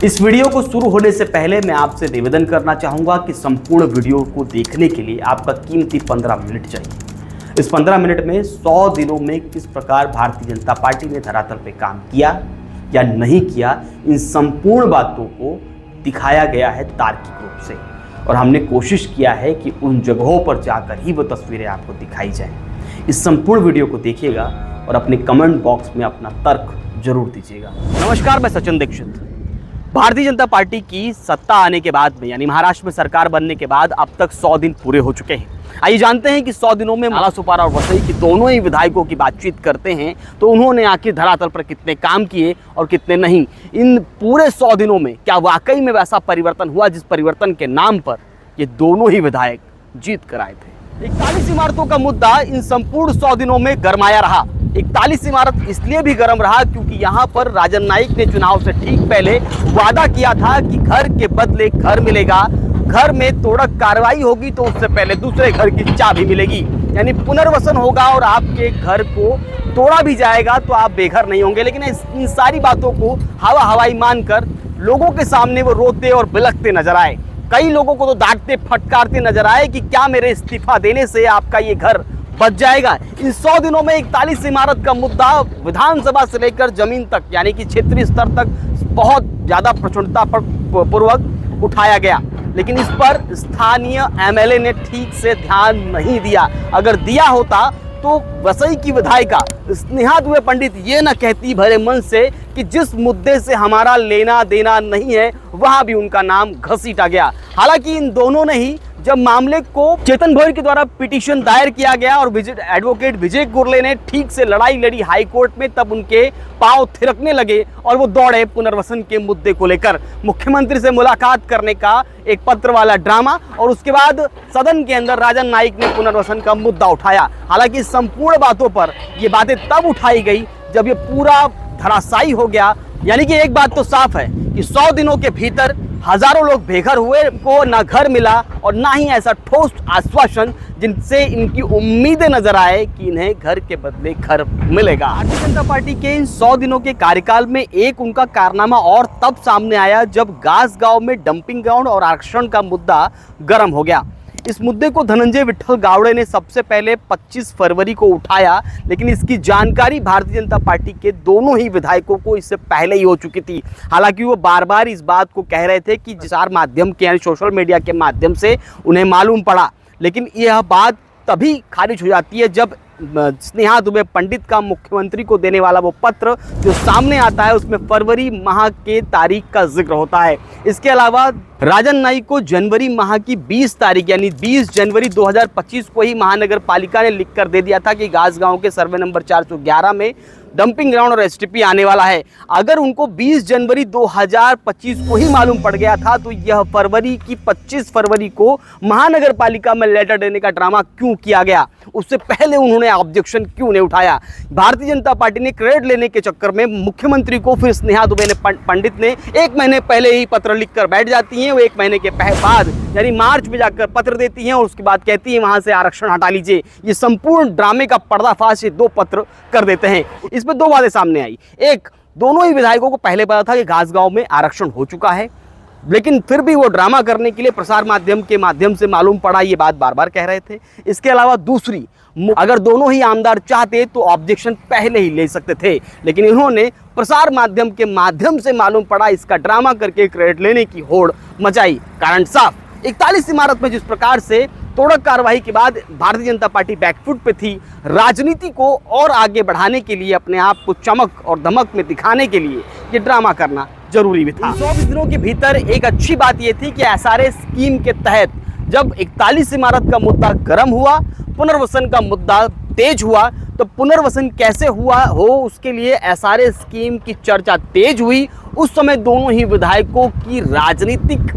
इस वीडियो को शुरू होने से पहले मैं आपसे निवेदन करना चाहूंगा कि संपूर्ण वीडियो को देखने के लिए आपका कीमती 15 मिनट चाहिए। इस 15 मिनट में 100 दिनों में किस प्रकार भारतीय जनता पार्टी ने धरातल पे काम किया या नहीं किया, इन संपूर्ण बातों को दिखाया गया है तार्किक रूप से, और हमने कोशिश किया है कि उन जगहों पर जाकर ही वो तस्वीरें आपको दिखाई जाएं। इस संपूर्ण वीडियो को देखिएगा और अपने कमेंट बॉक्स में अपना तर्क जरूर दीजिएगा। नमस्कार, मैं सचिन दीक्षित। भारतीय जनता पार्टी की सत्ता आने के बाद में, यानी महाराष्ट्र में सरकार बनने के बाद अब तक 100 दिन पूरे हो चुके हैं। आइए जानते हैं कि 100 दिनों में नालासोपारा और वसई की दोनों ही विधायकों की बातचीत करते हैं तो उन्होंने आखिर धरातल पर कितने काम किए और कितने नहीं। इन पूरे 100 दिनों में क्या वाकई में वैसा परिवर्तन हुआ जिस परिवर्तन के नाम पर ये दोनों ही विधायक जीत कर आए थे। 41 इमारतों का मुद्दा इन संपूर्ण 100 दिनों में गरमाया रहा। 41 इमारत इसलिए भी गर्म रहा क्योंकि यहाँ पर राजन नाईक ने चुनाव से ठीक पहले वादा किया था कि घर के बदले घर मिलेगा, घर में तोड़क कार्रवाई होगी तो उससे पहले दूसरे घर की चाबी मिलेगी, यानी पुनर्वसन होगा और आपके घर को तोड़ा भी जाएगा तो आप बेघर नहीं होंगे। लेकिन इन सारी बातों को हवा हवाई मानकर लोगों के सामने वो रोते और बिलखते नजर आए। कई लोगों को तो डांटते फटकारते नजर आए कि क्या मेरे इस्तीफा देने से आपका ये घर बच जाएगा। इन 100 दिनों में 41 इमारत का मुद्दा विधानसभा से लेकर जमीन तक, यानी कि क्षेत्रीय स्तर तक बहुत ज्यादा प्रचंडता पूर्वक उठाया गया, लेकिन इस पर स्थानीय एमएलए ने ठीक से ध्यान नहीं दिया। अगर दिया होता तो वसई की विधायिका स्नेहा दुबे पंडित ये न कहती भरे मन से कि जिस मुद्दे से हमारा लेना देना नहीं है वहां भी उनका नाम घसीटा गया। हालांकि इन दोनों ने ही जब मामले को चेतन भोईर के द्वारा पिटीशन दायर किया गया और एडवोकेट विजय गुरले ने ठीक से लड़ाई लड़ी हाई कोर्ट में, तब उनके पांव थिरकने लगे और वो दौड़े पुनर्वसन के मुद्दे को लेकर। मुख्यमंत्री से मुलाकात करने का एक पत्र वाला ड्रामा और उसके बाद सदन के अंदर राजन नाईक ने पुनर्वसन का मुद्दा उठाया। हालांकि संपूर्ण बातों पर ये बातें तब उठाई गई जब ये पूरा धराशायी हो गया। यानी कि एक बात तो साफ है कि 100 दिनों के भीतर हजारों लोग बेघर हुए, को ना घर मिला और ना ही ऐसा ठोस आश्वासन जिनसे इनकी उम्मीदें नजर आए कि इन्हें घर के बदले घर मिलेगा। भारतीय जनता पार्टी के इन 100 दिनों के कार्यकाल में एक उनका कारनामा और तब सामने आया जब गांव में डंपिंग ग्राउंड और आरक्षण का मुद्दा गर्म हो गया। इस मुद्दे को धनंजय विट्ठल गावड़े ने सबसे पहले 25 फरवरी को उठाया, लेकिन इसकी जानकारी भारतीय जनता पार्टी के दोनों ही विधायकों को इससे पहले ही हो चुकी थी। हालांकि वो बार बार इस बात को कह रहे थे कि प्रचार माध्यम के यानी सोशल मीडिया के माध्यम से उन्हें मालूम पड़ा, लेकिन यह बात तभी खारिज हो जाती है जब स्नेहा दुबे पंडित का मुख्यमंत्री को देने वाला वो पत्र जो सामने आता है उसमें फरवरी माह के तारीख का जिक्र होता है। इसके अलावा राजन नाईक को जनवरी माह की 20 तारीख यानी 20 जनवरी 2025 को ही महानगर पालिका ने लिख कर दे दिया था कि गांव के सर्वे नंबर 411 में डंपिंग ग्राउंड और एसटीपी आने वाला है। अगर उनको 20 जनवरी 2025 को ही मालूम पड़ गया था तो यह फरवरी की 25 फरवरी को महानगर पालिका में लेटर देने का ड्रामा क्यों किया गया, उससे पहले उन्होंने ऑब्जेक्शन क्यों नहीं उठाया। भारतीय जनता पार्टी ने क्रेडिट लेने के चक्कर में मुख्यमंत्री को फिर स्नेहा दुबे ने पंडित ने 1 महीने पहले ही पत्र लिखकर बैठ जाती हैं। वो 1 महीने के बाद यानी मार्च में जाकर पत्र देती हैं और उसके बाद कहती है वहां से आरक्षण हटा लीजिए। ये संपूर्ण ड्रामे का पर्दाफाश ये 2 पत्र कर देते हैं। इसमें 2 बातें सामने आई। एक, दोनों ही विधायकों को पहले पता था कि गांव में आरक्षण हो चुका है, लेकिन फिर भी वो ड्रामा करने के लिए प्रसार माध्यम के माध्यम से मालूम पड़ा, ये बात बार बार कह रहे थे। इसके अलावा दूसरी, अगर दोनों ही आमदार चाहते तो ऑब्जेक्शन पहले ही ले सकते थे, लेकिन इन्होंने प्रसार माध्यम के माध्यम से मालूम पड़ा इसका ड्रामा करके क्रेडिट लेने की होड़ मचाई। कारण साफ, 41 इमारत में जिस प्रकार से तोड़क कार्रवाई के बाद भारतीय जनता पार्टी बैकफुट पे थी, राजनीति को और आगे बढ़ाने के लिए, अपने आप को चमक और धमक में दिखाने के लिए ये ड्रामा करना जरूरी भी था। 100 दिनों के भीतर एक अच्छी बात ये थी कि एसआरए स्कीम के तहत जब 41 इमारत का मुद्दा गर्म हुआ, पुनर्वसन का मुद्दा तेज हुआ, तो पुनर्वसन कैसे हुआ हो उसके लिए एसआरए स्कीम की चर्चा तेज हुई। उस समय दोनों ही विधायकों की राजनीतिक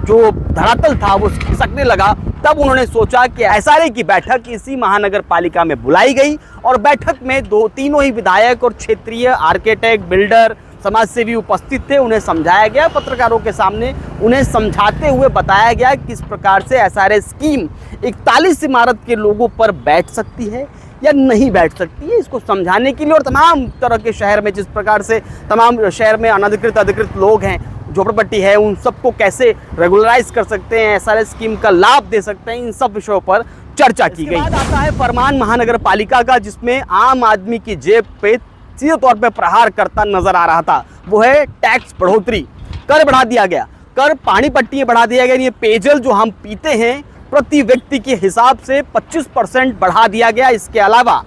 जो धरातल था वो खिसकने लगा। तब उन्होंने सोचा कि एसआरए की बैठक इसी महानगर पालिका में बुलाई गई और बैठक में तीनों ही विधायक और क्षेत्रीय आर्किटेक्ट, बिल्डर, समाजसेवी उपस्थित थे। उन्हें समझाया गया, पत्रकारों के सामने उन्हें समझाते हुए बताया गया किस प्रकार से एसआरए स्कीम 41 इमारत के लोगों पर बैठ सकती है या नहीं बैठ सकती है, इसको समझाने के लिए। और तमाम तरह के शहर में जिस प्रकार से तमाम शहर में अनधिकृत अधिकृत लोग हैं झोपड़पट्टी है उन सबको कैसे रेगुलराइज कर सकते हैं, SRS स्कीम का लाभ दे सकते हैं, इन सब विषयों पर चर्चा की गई। इसके बाद आता है फरमान महानगर पालिका का, जिसमें आम आदमी की जेब पे सीधे तौर पे प्रहार करता नजर आ रहा था। वो है टैक्स बढ़ोतरी, कर बढ़ा दिया गया, कर पानी पट्टी बढ़ा दिया गया। ये पेयजल जो हम पीते हैं प्रति व्यक्ति के हिसाब से 25% बढ़ा दिया गया। इसके अलावा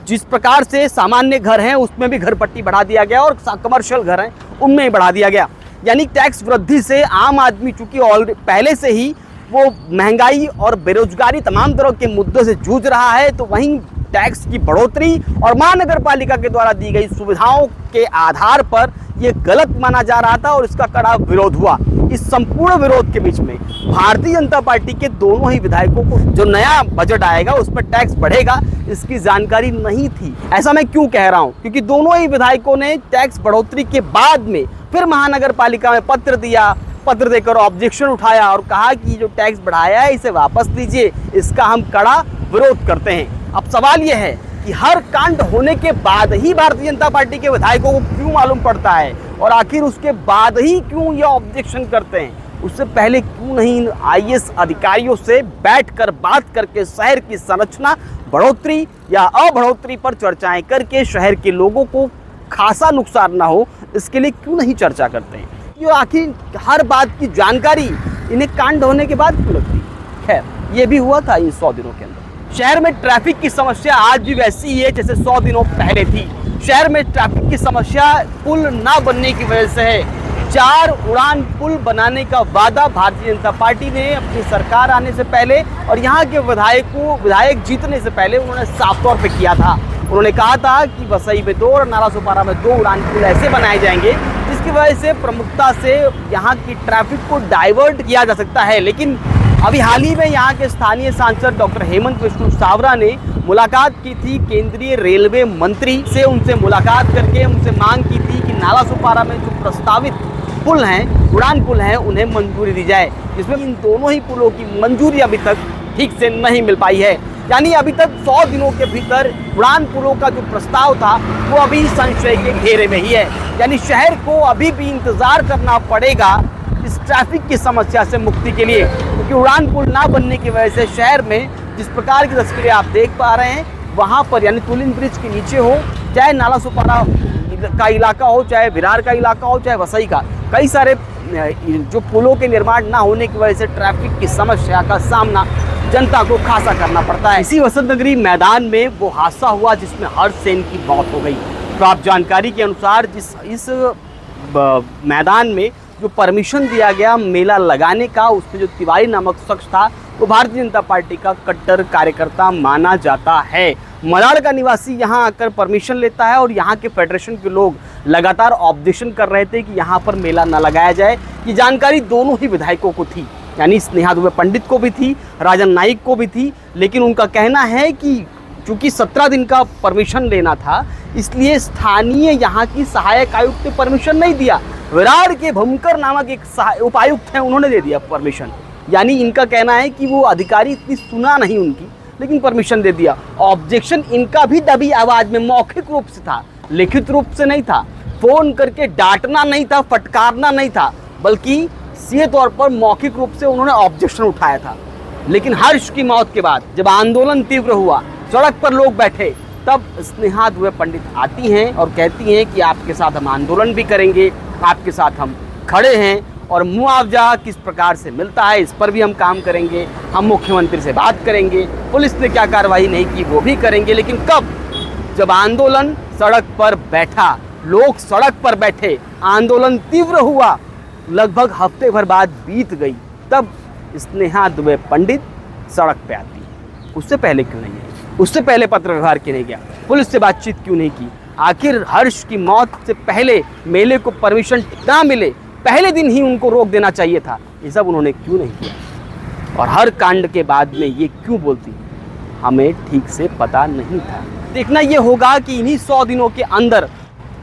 जिस प्रकार से सामान्य घर हैं उसमें भी घर पट्टी बढ़ा दिया गया और कमर्शियल घर हैं उनमें ही बढ़ा दिया गया। यानी टैक्स वृद्धि से आम आदमी चूंकि ऑलरेडी पहले से ही वो महंगाई और बेरोजगारी तमाम तरह के मुद्दों से जूझ रहा है, तो वहीं टैक्स की बढ़ोतरी और महानगर पालिका के द्वारा दी गई सुविधाओं के आधार पर ये गलत माना जा रहा था और इसका कड़ा विरोध हुआ। इस संपूर्ण विरोध के बीच में भारतीय जनता पार्टी के दोनों ही विधायकों को जो नया बजट आएगा उस पर टैक्स बढ़ेगा इसकी जानकारी नहीं थी। ऐसा मैं क्यों कह रहा हूं? क्योंकि दोनों ही विधायकों ने टैक्स बढ़ोतरी के बाद में फिर महानगर पालिका में पत्र दिया, पत्र देकर ऑब्जेक्शन उठाया और कहा कि जो टैक्स बढ़ाया है इसे वापस लीजिए, इसका हम कड़ा विरोध करते हैं। अब सवाल यह है कि हर कांड होने के बाद ही भारतीय जनता पार्टी के विधायकों को क्यों मालूम पड़ता है और आखिर उसके बाद ही क्यों ये ऑब्जेक्शन करते हैं? उससे पहले क्यों नहीं IAS अधिकारियों से बैठकर बात करके शहर की संरचना बढ़ोतरी या अबढ़ोतरी पर चर्चाएं करके शहर के लोगों को खासा नुकसान ना हो, इसके लिए क्यों नहीं चर्चा करते हैं? ये आखिर हर बात की जानकारी इन्हें कांड होने के बाद क्यों लगती? खैर, ये भी हुआ था इन 100 दिनों के अंदर। शहर में ट्रैफिक की समस्या आज भी वैसी ही है जैसे 100 दिनों पहले थी। शहर में ट्रैफिक की समस्या पुल ना बनने की वजह से है। 4 उड़ान पुल बनाने का वादा भारतीय जनता पार्टी ने अपनी सरकार आने से पहले और यहाँ के विधायक जीतने से पहले उन्होंने साफ तौर पे किया था। उन्होंने कहा था कि वसई में 2 और नाला सुपारा में 2 उड़ान पुल ऐसे बनाए जाएंगे जिसकी वजह से प्रमुखता से यहाँ की ट्रैफिक को डाइवर्ट किया जा सकता है। लेकिन अभी हाल ही में यहाँ के स्थानीय सांसद डॉक्टर हेमंत बिश्नोई सावरा ने मुलाकात की थी केंद्रीय रेलवे मंत्री से। उनसे मुलाकात करके उनसे मांग की थी कि नाला सुपारा में जो प्रस्तावित पुल हैं, उड़ान पुल हैं, उन्हें मंजूरी दी जाए, जिसमें इन दोनों ही पुलों की मंजूरी अभी तक ठीक से नहीं मिल पाई है। यानी अभी तक 100 दिनों के भीतर उड़ान पुलों का जो प्रस्ताव था वो अभी संशय के घेरे में ही है। यानी शहर को अभी भी इंतजार करना पड़ेगा इस ट्रैफिक की समस्या से मुक्ति के लिए, क्योंकि उड़ान पुल ना बनने की वजह से शहर में जिस प्रकार की तस्वीरें आप देख पा रहे हैं वहाँ पर, यानी तुलिन ब्रिज के नीचे हो, चाहे नाला सुपारा का इलाका हो, चाहे विरार का इलाका हो, चाहे वसई का, कई सारे जो पुलों के निर्माण ना होने की वजह से ट्रैफिक की समस्या का सामना जनता को खासा करना पड़ता है। इसी वसंत नगरी मैदान में वो हादसा हुआ जिसमें हर्ष सेन की मौत हो गई। प्राप्त जानकारी के अनुसार इस मैदान में जो परमिशन दिया गया मेला लगाने का, उसमें जो तिवारी नामक शख्स था वो भारतीय जनता पार्टी का कट्टर कार्यकर्ता माना जाता है। मलाड का निवासी यहाँ आकर परमिशन लेता है और यहाँ के फेडरेशन के लोग लगातार ऑब्जेक्शन कर रहे थे कि यहाँ पर मेला न लगाया जाए। ये जानकारी दोनों ही विधायकों को थी, यानी स्नेहा दुबे पंडित को भी थी, राजन नाइक को भी थी, लेकिन उनका कहना है कि चूँकि 17 दिन का परमिशन लेना था इसलिए स्थानीय यहाँ की सहायक आयुक्त ने परमिशन नहीं दिया। विरार के भूमकर नामक एक उपायुक्त हैं, उन्होंने दे दिया परमिशन। यानी इनका कहना है कि वो अधिकारी इतनी सुना नहीं उनकी, लेकिन परमिशन दे दिया। ऑब्जेक्शन इनका भी दबी आवाज में मौखिक रूप से था, लिखित रूप से नहीं था। फोन करके डांटना नहीं था, फटकारना नहीं था, बल्कि सीधे तौर पर मौखिक रूप से उन्होंने ऑब्जेक्शन उठाया था। लेकिन हर्ष की मौत के बाद जब आंदोलन तीव्र हुआ, सड़क पर लोग बैठे, तब स्नेहा दुबे पंडित आती हैं और कहती हैं कि आपके साथ हम आंदोलन भी करेंगे, आपके साथ हम खड़े हैं और मुआवजा किस प्रकार से मिलता है इस पर भी हम काम करेंगे, हम मुख्यमंत्री से बात करेंगे, पुलिस ने क्या कार्रवाई नहीं की वो भी करेंगे। लेकिन कब? जब आंदोलन सड़क पर बैठा, लोग सड़क पर बैठे, आंदोलन तीव्र हुआ, लगभग हफ्ते भर बाद बीत गई, तब स्नेहा दुबे पंडित सड़क पे आती है। उससे पहले क्यों नहीं है? उससे पहले पत्र व्यवहार क्यों नहीं किया? पुलिस से बातचीत क्यों नहीं की? आखिर हर्ष की मौत से पहले मेले को परमिशन ना मिले, पहले दिन ही उनको रोक देना चाहिए था। ये सब उन्होंने क्यों नहीं किया? और हर कांड के बाद में ये क्यों बोलती, हमें ठीक से पता नहीं था। देखना ये होगा कि इन्हीं 100 दिनों के अंदर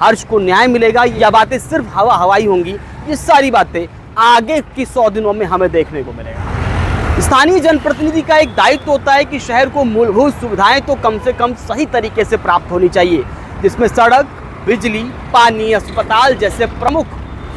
हर्ष को न्याय मिलेगा या बातें सिर्फ हवा हवाई होंगी। ये सारी बातें आगे की 100 दिनों में हमें देखने को मिलेगा। स्थानीय जनप्रतिनिधि का एक दायित्व होता है कि शहर को मूलभूत सुविधाएं तो कम से कम सही तरीके से प्राप्त होनी चाहिए, जिसमें सड़क, बिजली, पानी, अस्पताल जैसे प्रमुख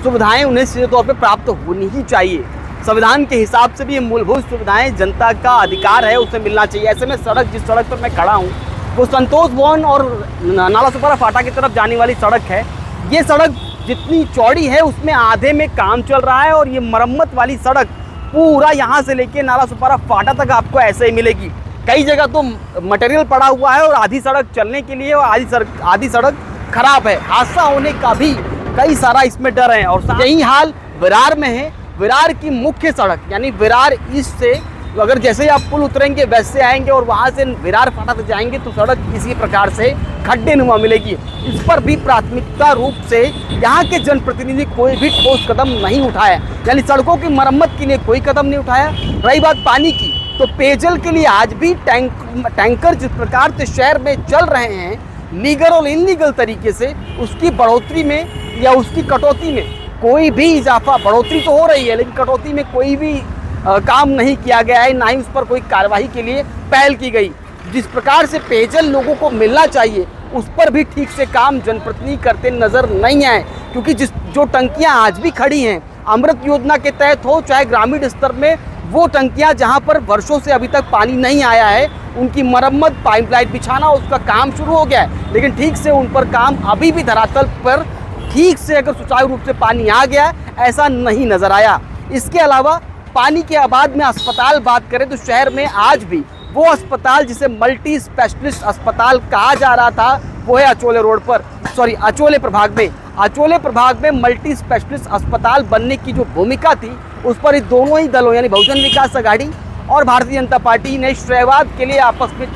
सुविधाएं उन्हें सीधे तौर पे प्राप्त होनी ही चाहिए। संविधान के हिसाब से भी ये मूलभूत सुविधाएं जनता का अधिकार है, उसे मिलना चाहिए। ऐसे में सड़क, जिस सड़क पर मैं खड़ा हूँ वो संतोष भवन और नालासोपारा फाटा की तरफ जाने वाली सड़क है। ये सड़क जितनी चौड़ी है उसमें आधे में काम चल रहा है और ये मरम्मत वाली सड़क पूरा यहाँ से लेके नालासोपारा फाटा तक आपको ऐसे ही मिलेगी। कई जगह तो मटेरियल पड़ा हुआ है और आधी सड़क चलने के लिए और आधी सड़क खराब है। हादसा होने का भी कई सारा इसमें डर है। और यही हाल विरार में है। विरार की मुख्य सड़क यानी विरार ईस्ट से अगर जैसे ही आप पुल उतरेंगे वैसे आएंगे और वहाँ से विरार फाटा तक जाएंगे तो सड़क इसी प्रकार से खड्डे नुमा मिलेगी। इस पर भी प्राथमिकता रूप से यहाँ के जनप्रतिनिधि कोई भी ठोस कदम नहीं उठाया, यानी सड़कों की मरम्मत के लिए कोई कदम नहीं उठाया। रही बात पानी की, तो पेयजल के लिए आज भी टैंकर जिस प्रकार से शहर में चल रहे हैं लीगल और इनलीगल तरीके से, उसकी बढ़ोतरी में या उसकी कटौती में कोई भी इजाफा, बढ़ोतरी तो हो रही है लेकिन कटौती में कोई भी काम नहीं किया गया है, ना ही उस पर कोई कार्रवाई के लिए पहल की गई। जिस प्रकार से पेयजल लोगों को मिलना चाहिए उस पर भी ठीक से काम जनप्रतिनिधि करते नज़र नहीं आए, क्योंकि जो टंकियां आज भी खड़ी हैं अमृत योजना के तहत हो चाहे ग्रामीण स्तर में, वो टंकियां जहां पर वर्षों से अभी तक पानी नहीं आया है उनकी मरम्मत, पाइपलाइन बिछाना, उसका काम शुरू हो गया है, लेकिन ठीक से उन पर काम अभी भी धरातल पर ठीक से अगर सुचारू रूप से पानी आ गया ऐसा नहीं नज़र आया। इसके अलावा पानी के अभाव में अस्पताल बात करें तो शहर में आज भी वो अस्पताल जिसे मल्टी स्पेशलिस्ट अस्पताल कहा जा रहा था वो है अचोले प्रभाग में। अचोले प्रभाग में मल्टी स्पेशलिस्ट अस्पताल बनने की जो भूमिका थी उस पर इस दोनों ही दलों यानी बहुजन विकास आघाड़ी और भारतीय जनता पार्टी ने श्रेयवाद के लिए आपस में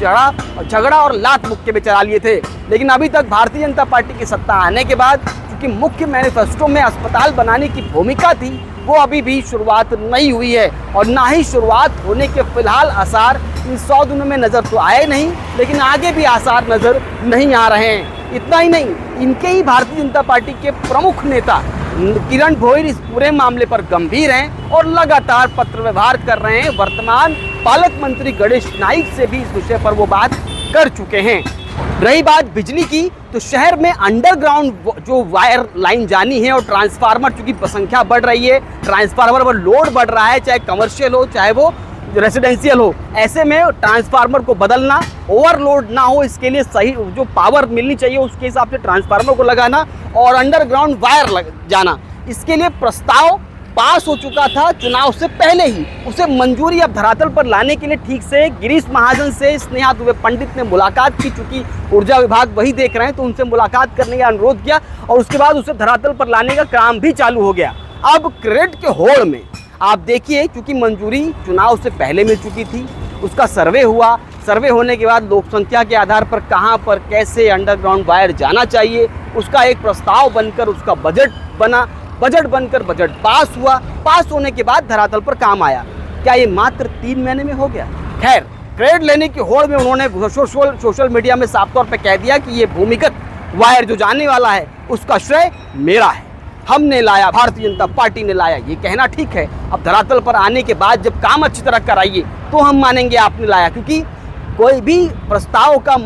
झगड़ा और लात मुक्के में चला लिए थे। लेकिन अभी तक भारतीय जनता पार्टी की सत्ता आने के बाद क्योंकि मुख्य मैनिफेस्टो में अस्पताल बनाने की भूमिका थी वो अभी भी शुरुआत नहीं हुई है और ना ही शुरुआत होने के फिलहाल आसार इन 100 दिनों में नज़र तो आए नहीं, लेकिन आगे भी आसार नज़र नहीं आ रहे हैं। इतना ही नहीं, इनके ही भारतीय जनता पार्टी के प्रमुख नेता किरण भोईर इस पूरे मामले पर गंभीर हैं और लगातार पत्र व्यवहार कर रहे हैं। वर्तमान पालक मंत्री गणेश नाइक से भी इस विषय पर वो बात कर चुके हैं। रही बात बिजली की, तो शहर में अंडरग्राउंड जो वायर लाइन जानी है और ट्रांसफार्मर, चूंकि संख्या बढ़ रही है, ट्रांसफार्मर पर लोड बढ़ रहा है, चाहे कमर्शियल हो चाहे वो रेसिडेंशियल हो, ऐसे में ट्रांसफार्मर को बदलना, ओवरलोड ना हो इसके लिए सही जो पावर मिलनी चाहिए उसके हिसाब से ट्रांसफार्मर को लगाना और अंडरग्राउंड वायर जाना, इसके लिए प्रस्ताव पास हो चुका था चुनाव से पहले ही। उसे मंजूरी अब धरातल पर लाने के लिए ठीक से गिरीश महाजन से स्नेहा दुबे पंडित ने मुलाकात की, चूंकि ऊर्जा विभाग वही देख रहे हैं तो उनसे मुलाकात करने का अनुरोध किया और उसके बाद उसे धरातल पर लाने का काम भी चालू हो गया। अब क्रेडिट के होड़ में आप देखिए, क्योंकि मंजूरी चुनाव से पहले मिल चुकी थी, उसका सर्वे हुआ, सर्वे होने के बाद लोक संख्या के आधार पर कहाँ पर कैसे अंडरग्राउंड वायर जाना चाहिए उसका एक प्रस्ताव बनकर उसका बजट बना, बजट बनकर बजट पास हुआ, पास होने के बाद धरातल पर काम आया। क्या ये मात्र 3 महीने में हो गया? खैर, क्रेडिट लेने की होड़ में उन्होंने सोशल मीडिया में साफ तौर पर कह दिया कि ये भूमिगत वायर जो जाने वाला है उसका श्रेय मेरा है, हमने लाया, भारतीय जनता पार्टी ने लाया। ये कहना ठीक है, अब धरातल पर आने के बाद जब काम अच्छी तरह कराइए तो हम मानेंगे आपने लाया, क्योंकि कोई भी प्रस्ताव का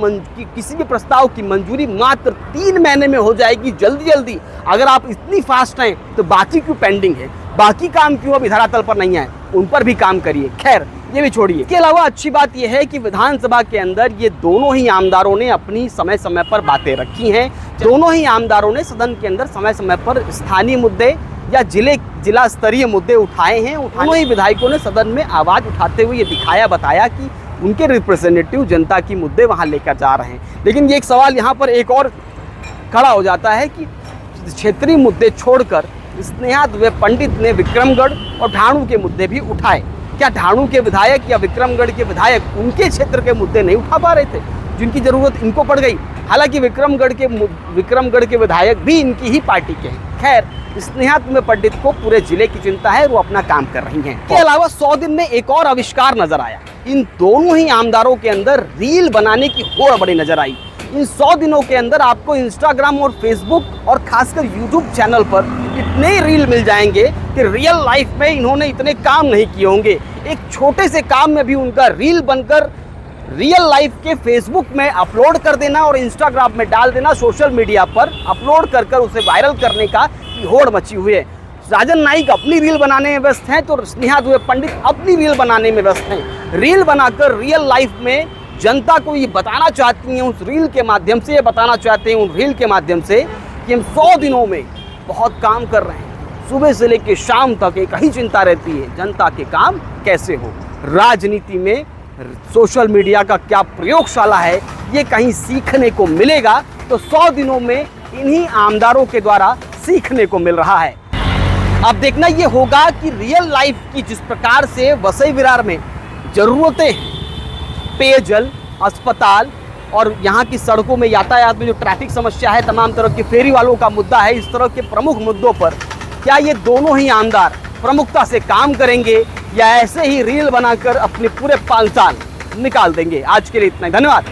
किसी भी प्रस्ताव की मंजूरी मात्र 3 महीने में हो जाएगी जल्दी। अगर आप इतनी फास्ट हैं तो बाकी क्यों पेंडिंग है, बाकी काम क्यों अभी धरातल पर नहीं आए, उन पर भी काम करिए। खैर, ये भी छोड़िए। इसके अलावा अच्छी बात यह है कि विधानसभा के अंदर ये दोनों ही आमदारों ने अपनी समय समय पर बातें रखी हैं। दोनों ही आमदारों ने सदन के अंदर समय समय पर स्थानीय मुद्दे या जिला स्तरीय मुद्दे उठाए हैं। दोनों ही विधायकों ने सदन में आवाज़ उठाते हुए ये दिखाया बताया कि उनके रिप्रेजेंटेटिव जनता की मुद्दे वहाँ लेकर जा रहे हैं। लेकिन ये एक सवाल यहाँ पर एक और खड़ा हो जाता है कि क्षेत्रीय मुद्दे छोड़कर स्नेहा दुबे पंडित ने विक्रमगढ़ और ढाणू के मुद्दे भी उठाए। क्या ढाणू के विधायक या विक्रमगढ़ के विधायक उनके क्षेत्र के मुद्दे नहीं उठा पा रहे थे जिनकी ज़रूरत इनको पड़ गई? हालांकि विक्रमगढ़ के विधायक भी इनकी ही पार्टी के हैं। खैर, स्नेहा दुबे पंडित को पूरे जिले की चिंता है, वो अपना काम कर रही हैं। इसके अलावा 100 दिन में एक और आविष्कार नजर आया। इन दोनों ही आमदारों के अंदर रील बनाने की होड़ बड़ी नजर आई। इन 100 दिनों के अंदर आपको इंस्टाग्राम और फेसबुक और खासकर यूट्यूब चैनल पर इतने रील मिल जाएंगे कि रियल लाइफ में इन्होंने इतने काम नहीं किए होंगे। एक छोटे से काम में भी उनका रील बनकर रियल लाइफ के फेसबुक में अपलोड कर देना और इंस्टाग्राम में डाल देना, सोशल मीडिया पर अपलोड कर उसे वायरल करने का होड़ मची हुई है। राजन नाइक अपनी रील बनाने में व्यस्त हैं तो स्नेहा दुबे पंडित अपनी रील बनाने में व्यस्त हैं। रील बनाकर रियल लाइफ में जनता को ये बताना चाहती हैं, उस रील के माध्यम से ये बताना चाहते हैं, उन रील के माध्यम से कि हम 100 दिनों में बहुत काम कर रहे हैं। सुबह से लेकर शाम तक एक ही चिंता रहती है, जनता के काम कैसे हो। राजनीति में सोशल मीडिया का क्या प्रयोगशाला है, ये कहीं सीखने को मिलेगा तो 100 दिनों में इन्हीं आमदारों के द्वारा सीखने को मिल रहा है। अब देखना ये होगा कि रियल लाइफ की जिस प्रकार से वसई विरार में ज़रूरतें हैं, पेयजल, अस्पताल और यहाँ की सड़कों में यातायात में जो ट्रैफिक समस्या है, तमाम तरह के फेरी वालों का मुद्दा है, इस तरह के प्रमुख मुद्दों पर क्या ये दोनों ही आमदार प्रमुखता से काम करेंगे या ऐसे ही रील बनाकर अपने पूरे 5 साल निकाल देंगे। आज के लिए इतना ही, धन्यवाद।